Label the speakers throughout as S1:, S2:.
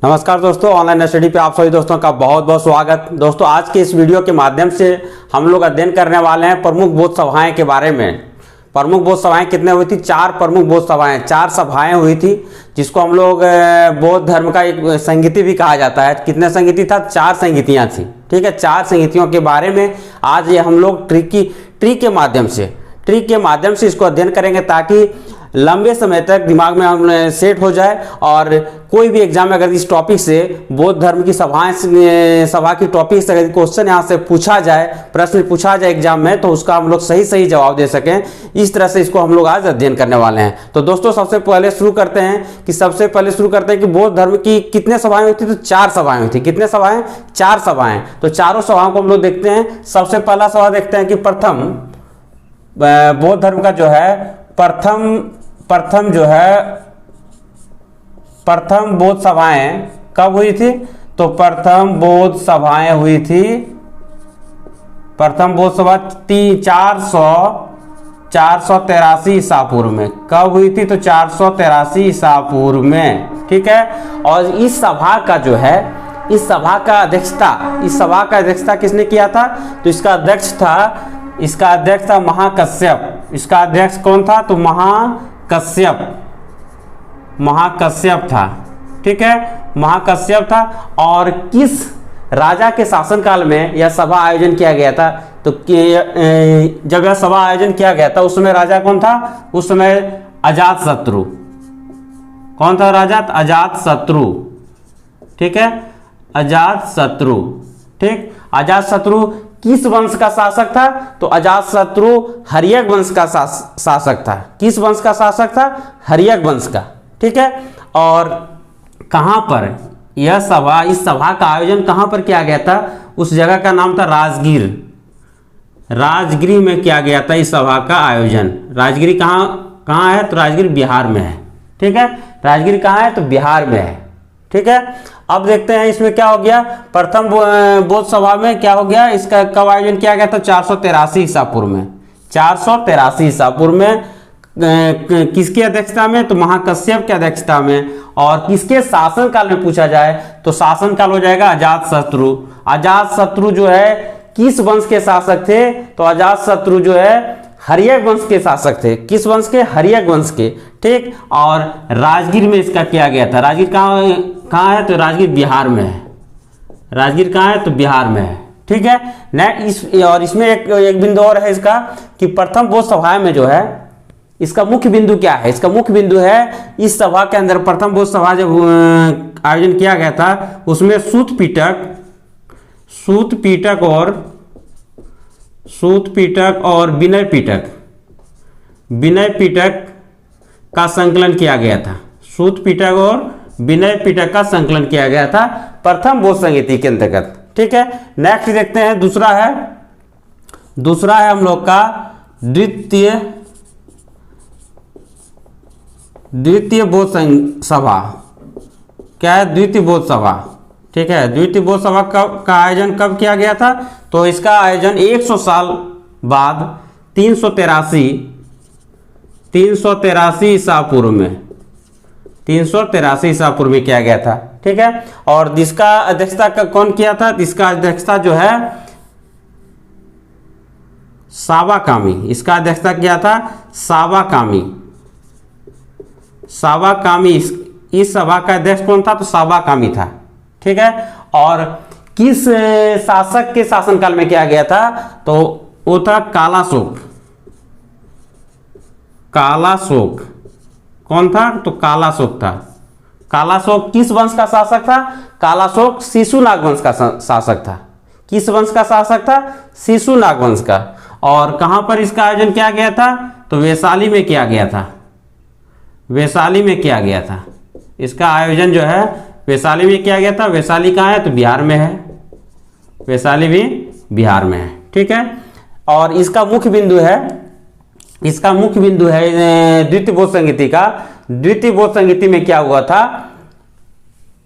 S1: नमस्कार दोस्तों, online study पे आप सभी दोस्तों का बहुत बहुत स्वागत। दोस्तों आज के इस वीडियो के माध्यम से हम लोग अध्ययन करने वाले हैं प्रमुख बोध सभाएं के बारे में। प्रमुख बोध सभाएं कितने हुई थी? 4 प्रमुख बोध सभाएं, 4 सभाएं हुई थी, जिसको हम लोग बौद्ध धर्म का एक संगीति भी कहा जाता है। कितने संगीति था? 4 संगीतियां थी। ठीक है, 4 संगीतियों के बारे में आज ये हम लोग ट्री के माध्यम से इसको अध्ययन करेंगे, ताकि लंबे समय तक दिमाग में हम सेट हो जाए और कोई भी एग्जाम में अगर इस टॉपिक से बौद्ध धर्म की सभा की टॉपिक से अगर क्वेश्चन यहाँ से पूछा जाए, प्रश्न पूछा जाए एग्जाम में, तो उसका हम लोग सही जवाब दे सकें। इस तरह से इसको हम लोग आज अध्ययन करने वाले हैं। तो दोस्तों सबसे पहले शुरू करते हैं कि बौद्ध धर्म की कितने सभाएं हुई थी? तो 4 सभाएं हुई थी। कितने सभाएं? 4 सभाएं। तो चारों सभाओं को हम लोग देखते हैं। सबसे पहला सभा देखते हैं कि प्रथम बौद्ध धर्म का जो है प्रथम बौद्ध सभाएं कब हुई थी? तो प्रथम बौद्ध सभाएं हुई थी, प्रथम बौद्ध सभा 483 ईसा पूर्व में। कब हुई थी? तो 483 ईसा पूर्व में। ठीक है, और इस सभा का जो है, इस सभा का अध्यक्षता किसने किया था? तो इसका अध्यक्ष था महाकश्यप। इसका अध्यक्ष कौन था? तो महाकश्यप था। ठीक है, महाकश्यप था। और किस राजा के शासनकाल में यह सभा आयोजन किया गया था? तो जब यह सभा आयोजन किया गया था, उस समय राजा कौन था? उस समय अजातशत्रु। कौन था राजा? अजातशत्रु। ठीक है, अजातशत्रु। ठीक, अजातशत्रु किस वंश का शासक था? तो अजातशत्रु हर्यक वंश का शासक था। किस वंश का शासक था? हर्यक वंश का। ठीक है, और कहां पर यह सभा, इस सभा का आयोजन कहां पर किया गया था? उस जगह का नाम था राजगिरी में किया गया था इस सभा का आयोजन। राजगिरी कहां है? तो राजगिरी बिहार में है। ठीक है, राजगिरी कहां है? तो बिहार में है। ठीक है, अब देखते हैं इसमें क्या हो गया। प्रथम बौद्ध सभा में क्या हो गया? इसका कब आयोजन किया गया था? 483 ईसा पूर्व में। 483 ईसा पूर्व में किसकी अध्यक्षता में? तो महाकश्यप की अध्यक्षता में। और किसके शासनकाल में पूछा जाए तो शासनकाल हो जाएगा अजातशत्रु। अजातशत्रु जो है किस वंश के शासक थे? तो अजातशत्रु जो है हर्यक वंश के शासक थे। किस वंश के? हर्यक वंश के। ठीक, और राजगीर में इसका किया गया था। राजगीर कहाँ है? तो राजगीर बिहार में है। राजगीर कहाँ है? तो बिहार में है। ठीक है, और इसमें एक बिंदु और है इसका, कि प्रथम बौद्ध सभा में जो है, इसका मुख्य बिंदु क्या है? इसका मुख्य बिंदु है, इस सभा के अंदर प्रथम बौद्ध सभा जब आयोजन किया गया था, उसमें सूत पीटक और विनय पीटक का संकलन किया गया था। सूत पीटक और विनय पीटक का संकलन किया गया था प्रथम बौद्ध संगीति के अंतर्गत। ठीक है, नेक्स्ट देखते हैं। दूसरा है हम लोग का द्वितीय बौद्ध सभा। क्या है? द्वितीय बौद्ध सभा। ठीक है, द्वितीय बौद्ध सभा का आयोजन कब किया गया था? तो इसका आयोजन 100 साल बाद 383 ईसा पूर्व में 383 ईसा पूर्व में किया गया था। ठीक है, और जिसका अध्यक्षता कौन किया था? इसका अध्यक्षता जो है सावाकामी। इसका अध्यक्षता किया था सावाकामी। इस सभा का अध्यक्ष कौन था? तो सावाकामी था। ठीक है, और किस शासक के शासनकाल में किया गया था? तो वो था कालाशोक। कौन था? तो कालाशोक था। कालाशोक किस वंश का शासक था? कालाशोक शिशुनाग वंश का शासक था। किस वंश का शासक था? शिशुनाग वंश का। और कहां पर इसका आयोजन किया गया था? तो वैशाली में किया गया था। इसका आयोजन जो है वैशाली में किया गया था। वैशाली कहाँ है? तो बिहार में है। वैशाली भी बिहार में है। ठीक है, और इसका मुख्य बिंदु है द्वितीय बौद्ध संगीति का। द्वितीय बौद्ध संगीति में क्या हुआ था?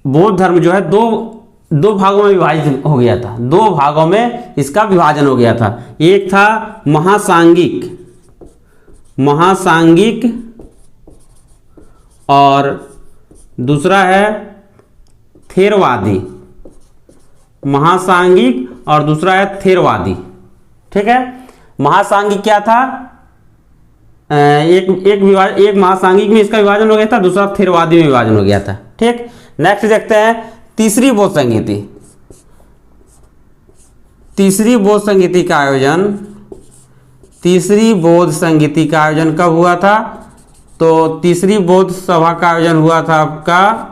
S1: बौद्ध धर्म जो है दो भागों में विभाजित हो गया था। 2 भागों में इसका विभाजन हो गया था। एक था महासांगिक और दूसरा है थेरवादी, महासांगिक और दूसरा है थेरवादी। ठीक है, महासांगिक क्या था, एक महासांगिक में इसका विभाजन हो गया था, दूसरा थेरवादी में विभाजन हो गया था। ठीक, नेक्स्ट देखते हैं तीसरी बौद्ध संगीति। तीसरी बौद्ध संगीति का आयोजन, तीसरी बौद्ध संगीति का आयोजन कब हुआ था? तो तीसरी बौद्ध सभा का आयोजन हुआ था आपका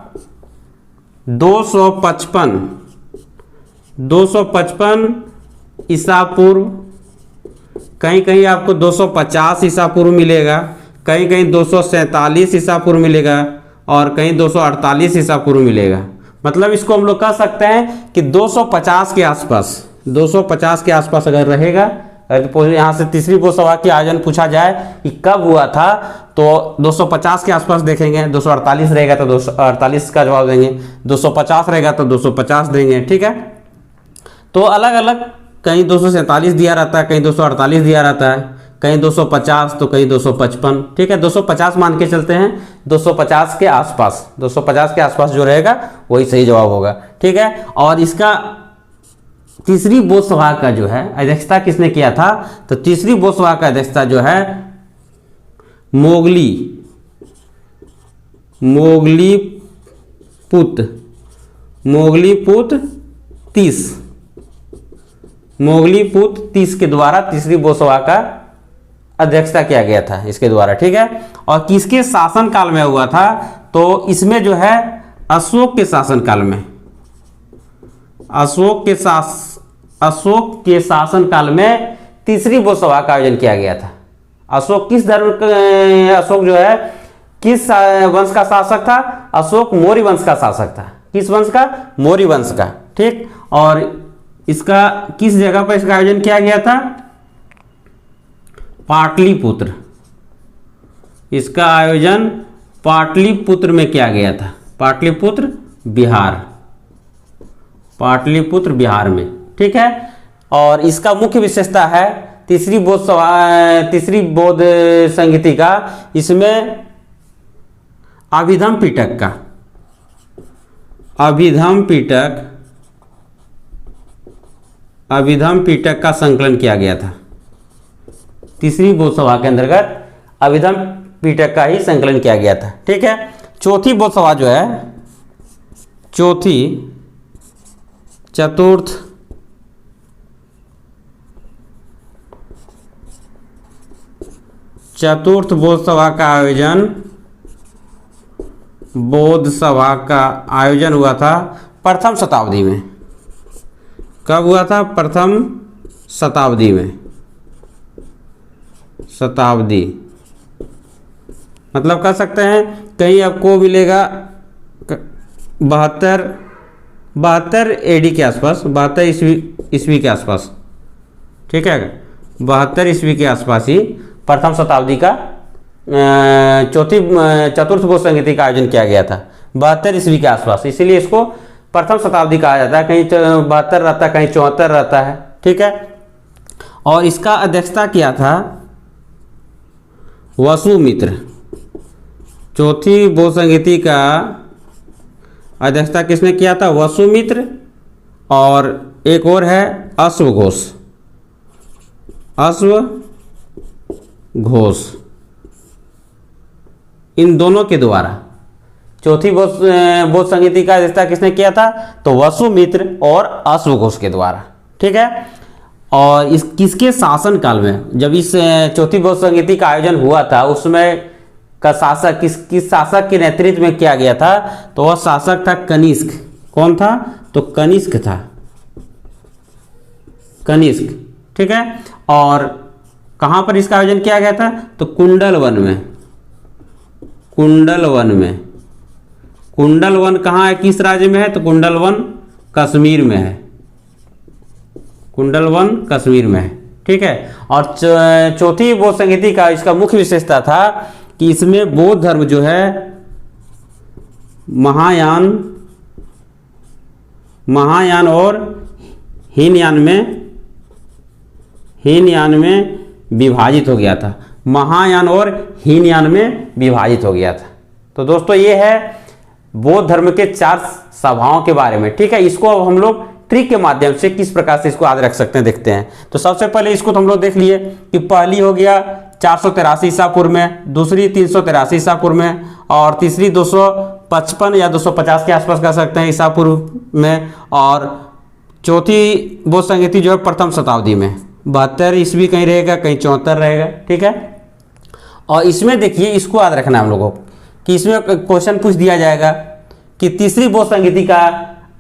S1: 255 ईसा पूर्व, कहीं कहीं आपको 250 ईसा पूर्व मिलेगा, कहीं कहीं 247 ईसा पूर्व मिलेगा और कहीं 248 ईसा पूर्व मिलेगा। मतलब इसको हम लोग कह सकते हैं कि 250 के आसपास, 250 के आसपास अगर रहेगा, यहाँ से तीसरी बौद्ध सभा की आयोजन पूछा जाए कि कब हुआ था, तो 250 के आसपास देखेंगे। 248 रहेगा तो 248 का जवाब देंगे, 250 रहेगा तो 250 देंगे। ठीक है, तो अलग अलग, कहीं 247 दिया रहता है, कहीं 248 दिया रहता है, कहीं 250 तो कहीं 255। ठीक है, 250 मान के चलते हैं, 250 के आसपास, 250 के आसपास जो रहेगा वही सही जवाब होगा। ठीक है, और इसका तीसरी बौद्ध सभा का जो है अध्यक्षता किसने किया था? तो तीसरी बौद्ध सभा का अध्यक्षता जो है मोगलीपुत्र तीस के द्वारा तीसरी बौद्ध सभा का अध्यक्षता किया गया था इसके द्वारा। ठीक है, और किसके शासन काल में हुआ था? तो इसमें जो है अशोक के शासन काल में, अशोक के शासन काल में तीसरी बौद्ध सभा का आयोजन किया गया था। अशोक किस धर्म, अशोक जो है किस वंश का शासक था? अशोक मौर्य वंश का शासक था। किस वंश का? मौर्य वंश का। ठीक, और इसका किस जगह पर इसका आयोजन किया गया था? पाटलिपुत्र। इसका आयोजन पाटलिपुत्र में किया गया था, पाटलिपुत्र बिहार, पाटलिपुत्र बिहार में। ठीक है, और इसका मुख्य विशेषता है तीसरी बौद्ध संगीति का, इसमें अभिधम पिटक का संकलन किया गया था। तीसरी बौद्ध सभा के अंतर्गत अभिधम पिटक का ही संकलन किया गया था। ठीक है, चौथी बौद्ध सभा जो है, चतुर्थ बौद्ध सभा का आयोजन हुआ था प्रथम शताब्दी में। कब हुआ था? प्रथम शताब्दी में। मतलब कह सकते हैं कहीं आपको मिलेगा 72 एडी के आसपास, 72 ईस्वी के आसपास। ठीक है, 72 ईस्वी के आसपास ही प्रथम शताब्दी का चतुर्थ बौद्ध संगीति का आयोजन किया गया था, 72 ईस्वी के आसपास। इसीलिए इसको प्रथम शताब्दी कहा जाता है, कहीं 72 रहता है, कहीं 74 रहता है। ठीक है, और इसका अध्यक्षता किया था वसुमित्र। चौथी बौद्ध संगीति का अध्यक्षता किसने किया था? वसुमित्र, और एक और है अश्वघोष। इन दोनों के द्वारा चौथी बौद्ध संगीति का अध्यक्षता किसने किया था? तो वसुमित्र और अश्वघोष के द्वारा। ठीक है, और इस किसके शासन काल में, जब इस चौथी बौद्ध संगीति का आयोजन हुआ था, उसमें का शासक किस शासक के नेतृत्व में किया गया था? तो वह शासक था कनिष्क। कौन था? तो कनिष्क था, कनिष्क। ठीक है, और कहाँ पर इसका आयोजन किया गया था? तो कुंडलवन में। कुंडलवन कहाँ है, किस राज्य में है? तो कुंडलवन कश्मीर में है, कुंडलवन कश्मीर में है। ठीक है, और चौथी बौद्ध संगीति का इसका मुख्य विशेषता था कि इसमें बौद्ध धर्म जो है महायान और हीनयान में विभाजित हो गया था। महायान और हीनयान में विभाजित हो गया था। तो दोस्तों ये है बौद्ध धर्म के 4 सभाओं के बारे में। ठीक है, इसको अब हम लोग ट्रिक के माध्यम से किस प्रकार से इसको याद रख सकते हैं देखते हैं। तो सबसे पहले इसको तो हम लोग देख लिए कि पहली हो गया 483 ईसा पूर्व में, दूसरी 383 ईसा पूर्व में, और तीसरी 255 या 250 के आसपास कह सकते हैं ईसा पूर्व में, और चौथी बौद्ध संगीति जो है प्रथम शताब्दी में। 72 ईस्वी कहीं रहेगा, कहीं 74 रहेगा। ठीक है, और इसमें देखिए इसको याद रखना है हम लोगों को कि इसमें क्वेश्चन पूछ दिया जाएगा कि तीसरी बौद्ध संगीति का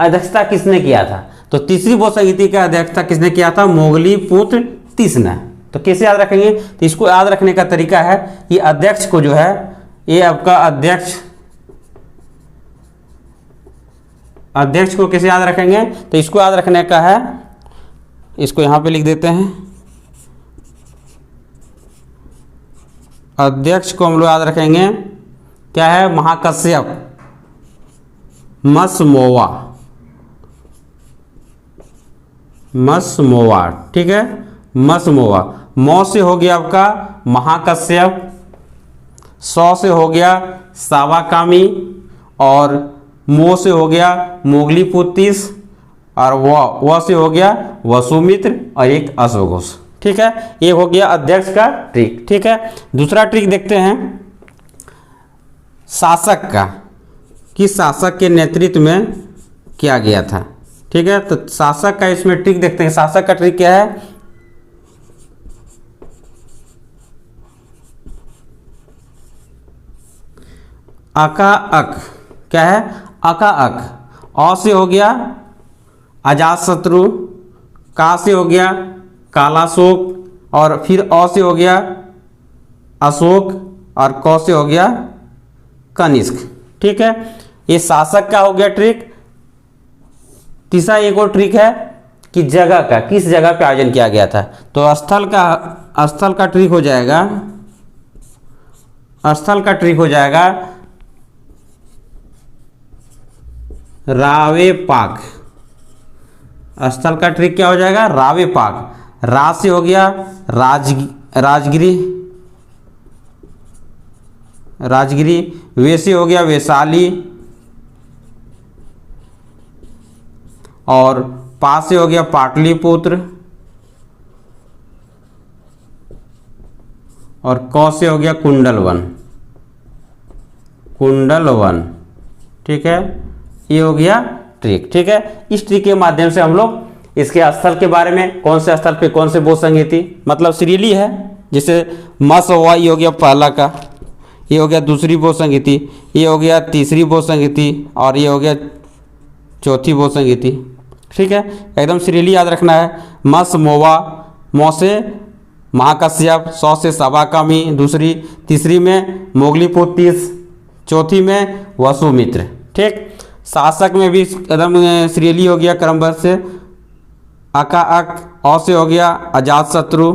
S1: अध्यक्षता किसने किया था। तो तीसरी बौद्ध संगीति का अध्यक्षता किसने किया था? मोगलीपुत्र तीसरा। तो कैसे याद रखेंगे? तो इसको याद रखने का तरीका है कि अध्यक्ष को जो है, ये आपका अध्यक्ष को कैसे याद रखेंगे? तो इसको याद रखने का है, इसको यहाँ पे लिख देते हैं। अध्यक्ष को हम लोग याद रखेंगे क्या है? महाकश्यप मसमोवा। ठीक है, मसमोवा। मौ से हो गया आपका महाकश्यप, सौ से हो गया सावाकामी, और मो से हो गया मोगलीपुत्र, और व से हो गया वसुमित्र, और एक अश्वघोष। ठीक है, ये हो गया अध्यक्ष का ट्रिक। ठीक है, दूसरा ट्रिक देखते हैं शासक का, कि शासक के नेतृत्व में किया गया था। ठीक है, तो शासक का इसमें ट्रिक देखते हैं। शासक का ट्रिक क्या है? अका अक। क्या है? अका अक। अ से हो गया अजातशत्रु, का से हो गया कालाशोक, और फिर अ से हो गया अशोक, और क से हो गया कनिष्क। ठीक है, ये शासक का हो गया ट्रिक। तीसरा एक और ट्रिक है कि जगह का, किस जगह पे आयोजन किया गया था। तो स्थल का ट्रिक हो जाएगा, स्थल का ट्रिक हो जाएगा रावेपाक। स्थल का ट्रिक क्या हो जाएगा? रावेपाक। रा से हो गया राजगिरी, वे से हो गया वैशाली, और पा से हो गया पाटलिपुत्र, और क से हो गया कुंडलवन। ठीक है, ये हो गया ट्रिक। ठीक है, इस ट्रिक के माध्यम से हम लोग इसके स्थल के बारे में, कौन से स्थल पे कौन से बौद्ध संगीति, मतलब सीरियली है, जैसे मस हुआ, ये हो गया पहला का, ये हो गया दूसरी बौद्ध संगीति, ये हो गया तीसरी बौद्ध संगीति, और ये हो गया चौथी बौद्ध संगीति। ठीक है, एकदम सीरियली याद रखना है। मस मोवा, मौ से महाकश्यप, सौ से सावाकामी, दूसरी, तीसरी में मोगलीपुत्र, चौथी में वसुमित्र। ठीक, शासक में भी एकदम सीरियली हो गया क्रमबद्ध से। अका अक, अ से हो गया अजातशत्रु,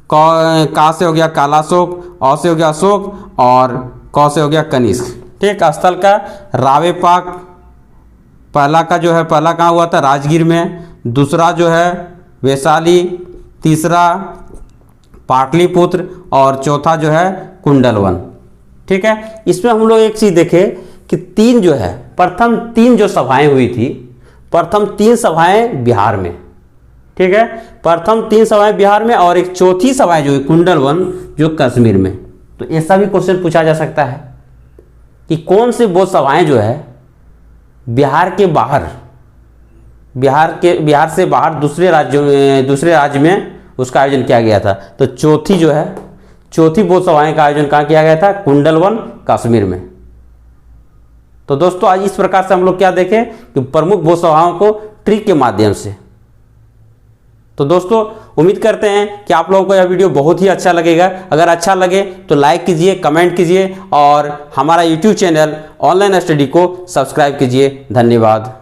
S1: का से हो गया कालाशोक, अ से हो गया अशोक, और क से हो गया कनिष्क। ठीक, स्थल का रावेपाक। पहला का जो है, पहला कहाँ हुआ था? राजगीर में। दूसरा जो है वैशाली, तीसरा पाटलिपुत्र, और चौथा जो है कुंडलवन। ठीक है, इसमें हम लोग एक चीज़ देखें कि तीन जो है, प्रथम 3 जो सभाएं हुई थी, प्रथम 3 सभाएं बिहार में। ठीक है, प्रथम 3 सभाएं बिहार में, और एक चौथी सभाएं जो है कुंडलवन, जो कश्मीर में। तो ऐसा भी क्वेश्चन पूछा जा सकता है कि कौन सी बौद्ध सभाएं जो है बिहार के बाहर, बिहार से बाहर दूसरे राज्य में उसका आयोजन किया गया था। तो चौथी बौद्ध सभाएं का आयोजन कहाँ किया गया था? कुंडलवन, कश्मीर में। तो दोस्तों आज इस प्रकार से हम लोग क्या देखें कि प्रमुख बौद्ध सभाओं को ट्रिक के माध्यम से। तो दोस्तों उम्मीद करते हैं कि आप लोगों को यह वीडियो बहुत ही अच्छा लगेगा। अगर अच्छा लगे तो लाइक कीजिए, कमेंट कीजिए, और हमारा YouTube चैनल ऑनलाइन स्टडी को सब्सक्राइब कीजिए। धन्यवाद।